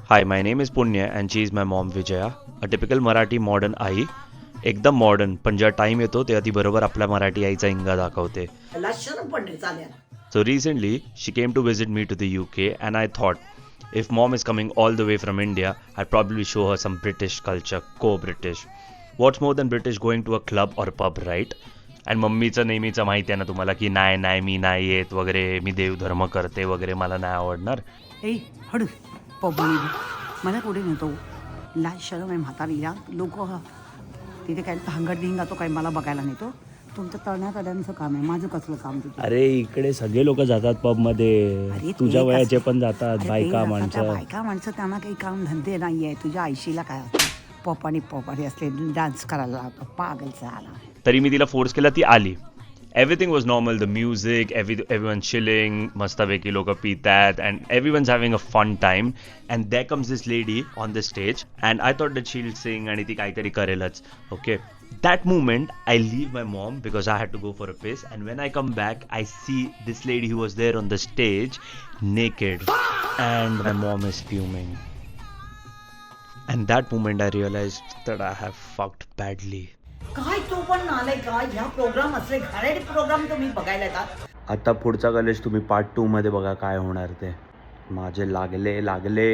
Hi, my name is Punya and she is my mom Vijaya, a typical Marathi modern आई. एकदम modern पण जेव्हा time येतो तेव्हा ती बरोबर आपल्या मराठी आईचा इंगा दाखवते. लक्षण पण नाही चालेल. So recently she came to visit me to the UK and I thought if mom is coming all the way from India, I'd probably show her some British culture, co-British. What's more than British going to a club or a pub, right? आणि मम्मीचं नेहमीचं माहिती आहे ना तुम्हाला की नाही नाही मी नाही येत वगैरे, मी देवधर्म करते वगैरे, मला नाही आवडणार. ए हळू पबनी मला पुढे नेतो. लाज शरम आहे म्हातारीला. लोक तिथे काय भांगड धिंगा तो काय मला बघायला नेतो. तुमचं तळण्यातड्यांचं काम आहे, माझं कसलं काम तिथे. अरे इकडे सगळे लोक जातात पब मध्ये, तुझ्या वयाचे पण जातात, बायका माणसं. बायका माणसं त्यांना काही काम धंदे नाही आहे. तुझ्या आईशीला काय पॉपानी असले डान्स करायला लावतो पागलचा आला. तरी मी तिला फोर्स केला, ती आली. Everything was normal, the music, everyone's chilling, मस्तपैकी लोक पितात and everyone's having a fun time. And there comes this lady on the stage and I thought that she'll sing आणि ती काहीतरी करेलच. Okay. That moment, I leave my mom because I had to go for a piss, and when I come back, I see this lady who was there on the stage naked, and my mom is fuming. And that moment, I realized that I have fucked badly. काय तो पण नालाय का. ह्या programme असले घाणेरडे programme तुम्ही बघायला येतात. आता पुढचा कॉलेज तुम्ही पार्ट 2 मध्ये बघा काय होणार ते. माझे लागले